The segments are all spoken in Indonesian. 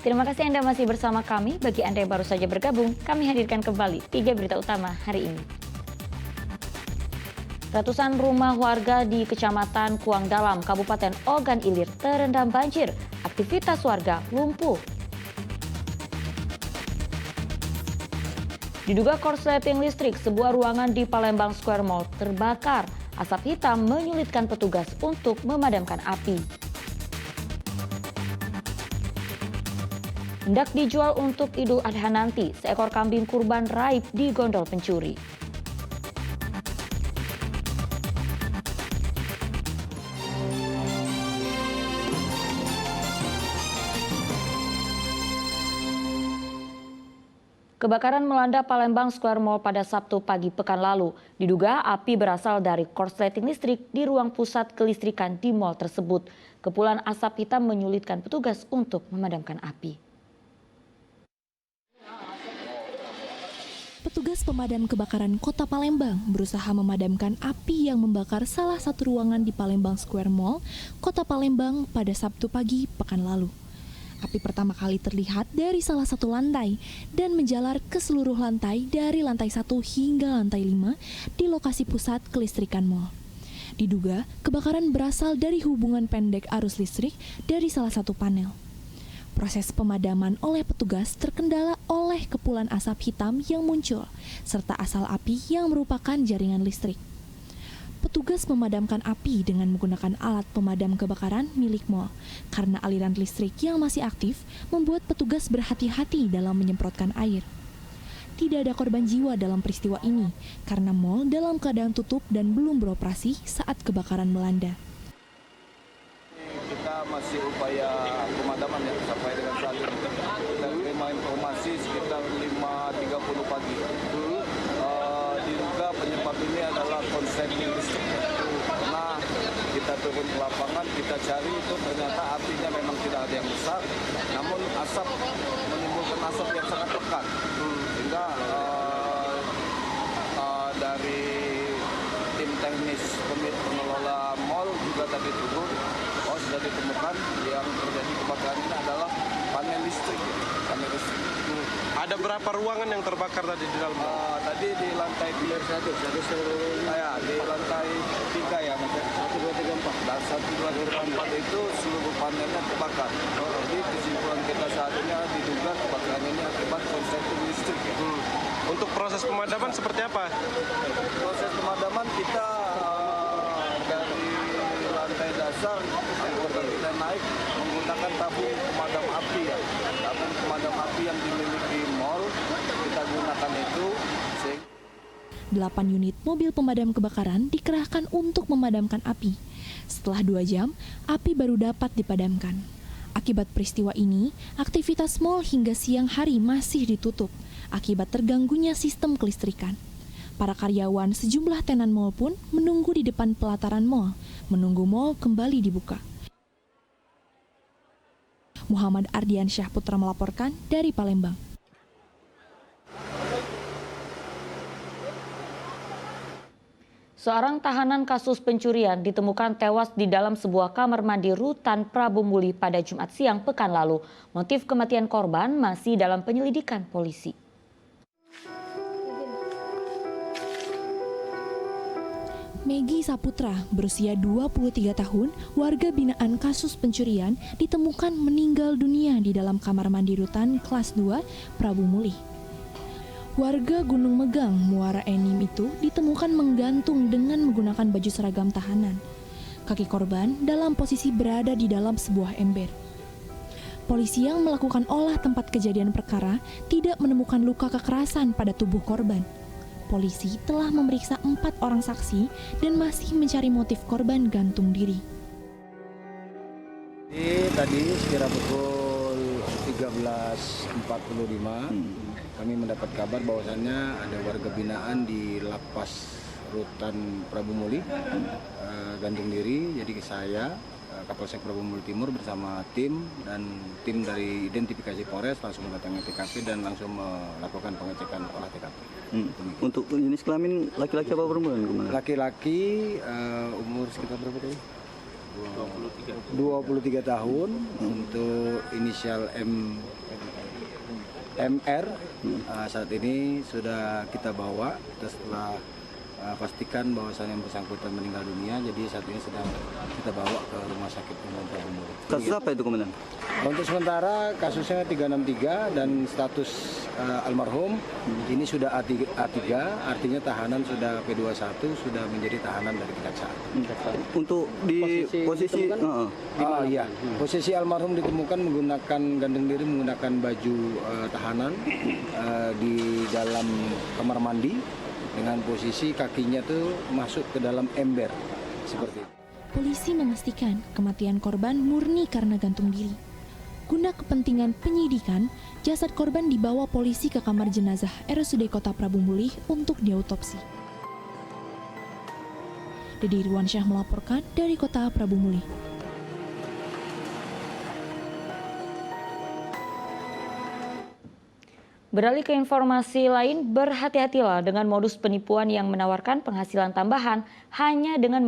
Terima kasih Anda masih bersama kami. Bagi Anda yang baru saja bergabung, kami hadirkan kembali 3 berita utama hari ini. Ratusan rumah warga di Kecamatan Kuang Dalam, Kabupaten Ogan Ilir terendam banjir. Aktivitas warga lumpuh. Diduga korsleting listrik, sebuah ruangan di Palembang Square Mall terbakar. Asap hitam menyulitkan petugas untuk memadamkan api. Hendak dijual untuk Idul Adha nanti, seekor kambing kurban raib di gondol pencuri. Kebakaran melanda Palembang Square Mall pada Sabtu pagi pekan lalu. Diduga api berasal dari korsleting listrik di ruang pusat kelistrikan di mall tersebut. Kepulan asap hitam menyulitkan petugas untuk memadamkan api. Petugas pemadam kebakaran Kota Palembang berusaha memadamkan api yang membakar salah satu ruangan di Palembang Square Mall, Kota Palembang pada Sabtu pagi pekan lalu. Api pertama kali terlihat dari salah satu lantai dan menjalar ke seluruh lantai dari lantai 1 hingga lantai 5 di lokasi pusat kelistrikan mall. Diduga kebakaran berasal dari hubungan pendek arus listrik dari salah satu panel. Proses pemadaman oleh petugas terkendala oleh kepulan asap hitam yang muncul, serta asal api yang merupakan jaringan listrik. Petugas memadamkan api dengan menggunakan alat pemadam kebakaran milik mall, karena aliran listrik yang masih aktif membuat petugas berhati-hati dalam menyemprotkan air. Tidak ada korban jiwa dalam peristiwa ini, karena mall dalam keadaan tutup dan belum beroperasi saat kebakaran melanda. Kita masih upaya pemadaman ya sampai dengan saat ini. Kita terima informasi sekitar 5.30 pagi. Diduga penyebab ini adalah korsleting listrik. Karena kita turun ke lapangan, kita cari itu ternyata apinya memang tidak ada yang besar, namun asap menimbulkan asap yang sangat pekat. Sehingga dari tim teknis pengelola mall juga tadi turun. Sudah ditemukan yang terjadi kebakaran ini adalah panel listrik. Ada berapa ruangan yang terbakar tadi di dalam? Tadi di lantai 3, di lantai 3 ya, Mas. 1, 2, 3, 4. Dan 1, 2, 3, 4 itu seluruh panelnya terbakar. Jadi kesimpulan kita saat ini diduga kebakaran ini akibat korsleting listrik. Ya. Untuk proses pemadaman seperti apa? Proses pemadaman kita dari lantai dasar kita naik menggunakan tabung pemadam api ya. Tabung pemadam api yang dimiliki mall kita gunakan itu. 8 unit mobil pemadam kebakaran dikerahkan untuk memadamkan api. Setelah 2 jam, api baru dapat dipadamkan. Akibat peristiwa ini, aktivitas mall hingga siang hari masih ditutup akibat terganggunya sistem kelistrikan. Para karyawan sejumlah tenan mall pun menunggu di depan pelataran mall, menunggu mall kembali dibuka. Muhammad Ardiansyah Putra melaporkan dari Palembang. Seorang tahanan kasus pencurian ditemukan tewas di dalam sebuah kamar mandi rutan Prabu Muli pada Jumat siang pekan lalu. Motif kematian korban masih dalam penyelidikan polisi. Megi Saputra, berusia 23 tahun, warga binaan kasus pencurian, ditemukan meninggal dunia di dalam kamar mandi rutan kelas 2 Prabu Muli. Warga Gunung Megang, Muara Enim itu ditemukan menggantung dengan menggunakan baju seragam tahanan. Kaki korban dalam posisi berada di dalam sebuah ember. Polisi yang melakukan olah tempat kejadian perkara tidak menemukan luka kekerasan pada tubuh korban. Polisi telah memeriksa 4 orang saksi dan masih mencari motif korban gantung diri. Tadi sekira pukul 13.45 kami mendapat kabar bahwasannya ada warga binaan di lapas rutan Prabu Muli gantung diri. Jadi saya Kapolsek Prabu Muli Timur bersama tim dari identifikasi Polres langsung mendatangi TKP dan langsung melakukan pengecekan olah TKP. Untuk jenis kelamin laki-laki apa perempuan? Laki-laki umur sekitar berapa tadi? 23 tahun untuk inisial MR. Saat ini sudah kita bawa setelah pastikan bahwasannya yang bersangkutan meninggal dunia, jadi saat ini sedang kita bawa ke Rumah Sakit Umum Prabumuli. Kasus apa itu, Komandan? Untuk sementara kasusnya 363 dan status almarhum ini sudah A3, artinya tahanan sudah P21, sudah menjadi tahanan dari kejaksaan. Untuk di posisi Iya, posisi almarhum ditemukan menggunakan gantung diri menggunakan baju tahanan di dalam kamar mandi dengan posisi kakinya tuh masuk ke dalam ember seperti itu. Polisi memastikan kematian korban murni karena gantung diri. Guna kepentingan penyidikan, jasad korban dibawa polisi ke kamar jenazah RSUD Kota Prabumuli untuk diautopsi. Dede Irwansyah melaporkan dari Kota Prabumuli. Beralih ke informasi lain, berhati-hatilah dengan modus penipuan yang menawarkan penghasilan tambahan hanya dengan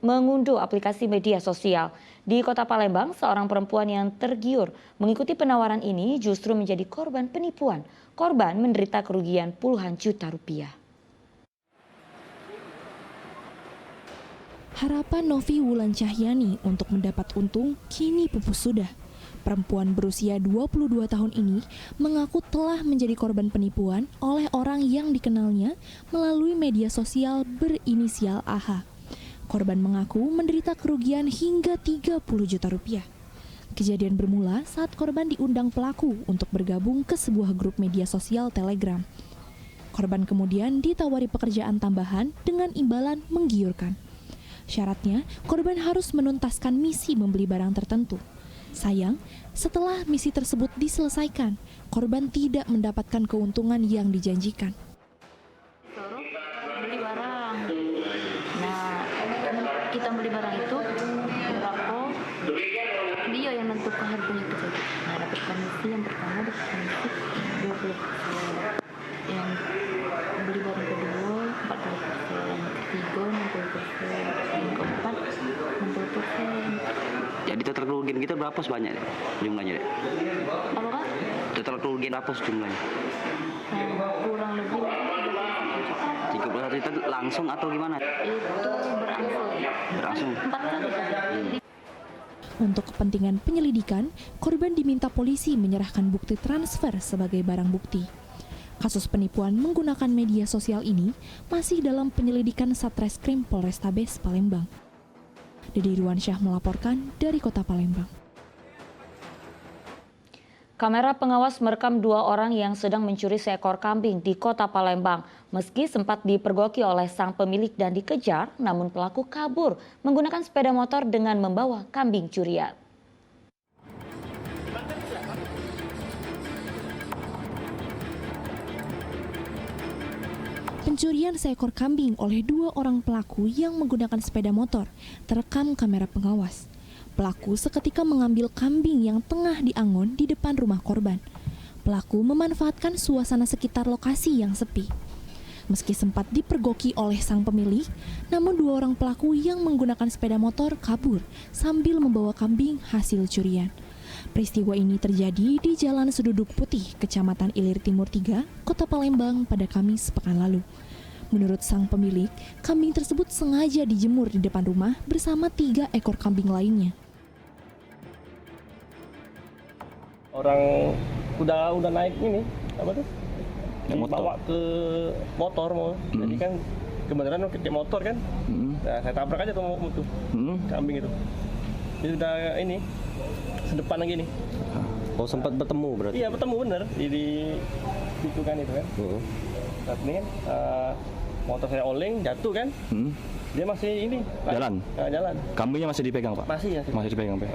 mengunduh aplikasi media sosial. Di Kota Palembang, seorang perempuan yang tergiur mengikuti penawaran ini justru menjadi korban penipuan. Korban menderita kerugian puluhan juta rupiah. Harapan Novi Wulan Cahyani untuk mendapat untung kini pupus sudah. Perempuan berusia 22 tahun ini mengaku telah menjadi korban penipuan oleh orang yang dikenalnya melalui media sosial berinisial AH. Korban mengaku menderita kerugian hingga 30 juta rupiah. Kejadian bermula saat korban diundang pelaku untuk bergabung ke sebuah grup media sosial Telegram. Korban kemudian ditawari pekerjaan tambahan dengan imbalan menggiurkan. Syaratnya, korban harus menuntaskan misi membeli barang tertentu. Sayang, setelah misi tersebut diselesaikan, korban tidak mendapatkan keuntungan yang dijanjikan. Suruh beli barang. Nah, kita beli barang itu berapa? Dia yang nentukan harganya itu saja. Nah, dapat komisi yang pertama dapat komisi 20%. Yang beli barang kedua 40%, ketiga 60%, yang keempat 60%. Jadi total kerugian kita berapa sebanyak jumlahnya? Apa kan? Total kerugian apa jumlahnya? Kurang lebih 31 juta langsung atau gimana? itu Berangsur. 4 kali. Untuk kepentingan penyelidikan, korban diminta polisi menyerahkan bukti transfer sebagai barang bukti. Kasus penipuan menggunakan media sosial ini masih dalam penyelidikan Satreskrim Polrestabes Palembang. Dede Irwansyah melaporkan dari Kota Palembang. Kamera pengawas merekam 2 orang yang sedang mencuri seekor kambing di Kota Palembang. Meski sempat dipergoki oleh sang pemilik dan dikejar, namun pelaku kabur menggunakan sepeda motor dengan membawa kambing curian. Pencurian seekor kambing oleh 2 orang pelaku yang menggunakan sepeda motor terekam kamera pengawas. Pelaku seketika mengambil kambing yang tengah diangon di depan rumah korban. Pelaku memanfaatkan suasana sekitar lokasi yang sepi. Meski sempat dipergoki oleh sang pemilik, namun 2 orang pelaku yang menggunakan sepeda motor kabur sambil membawa kambing hasil curian. Peristiwa ini terjadi di Jalan Seduduk Putih, Kecamatan Ilir Timur 3, Kota Palembang pada Kamis pekan lalu. Menurut sang pemilik, kambing tersebut sengaja dijemur di depan rumah bersama 3 ekor kambing lainnya. Orang udah naik ini apa tuh? Bawa ke motor mau. Jadi kan kebenaran ke motor kan. Nah, saya tabrak aja tuh kambing itu. Dia udah ini sedepan lagi nih. Oh, sempat bertemu berarti? Iya, bertemu bener di situ kan itu kan. Saat ini kan motor saya oleng jatuh kan. Dia masih ini jalan. Jalan. Kambingnya masih dipegang, Pak? Masih ya. Masih dipegang, Pak.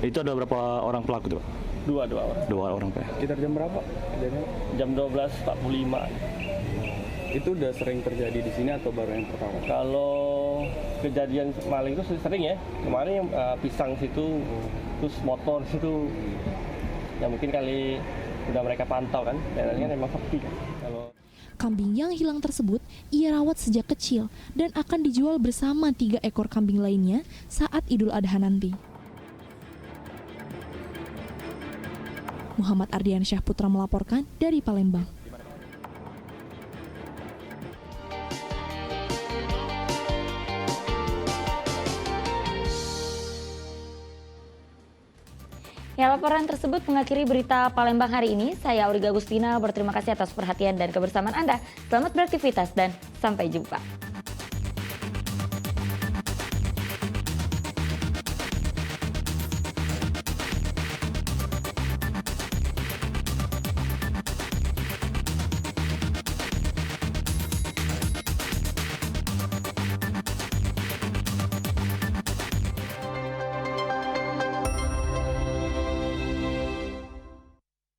Itu ada berapa orang pelaku tuh, Pak? Dua orang. 2 orang, Pak. Sekitar jam berapa? Jam 12.45. Itu udah sering terjadi di sini atau baru yang pertama? Kalau kejadian maling itu sering ya. Kemarin yang pisang situ, terus motor situ. Ya mungkin kali udah mereka pantau kan. Dan kan memang sepi kan. Kalau Kambing yang hilang tersebut ia rawat sejak kecil dan akan dijual bersama 3 ekor kambing lainnya saat Idul Adha nanti. Muhammad Ardiansyah Putra melaporkan dari Palembang. Ya, laporan tersebut mengakhiri berita Palembang hari ini. Saya Auriga Agustina berterima kasih atas perhatian dan kebersamaan Anda. Selamat beraktivitas dan sampai jumpa.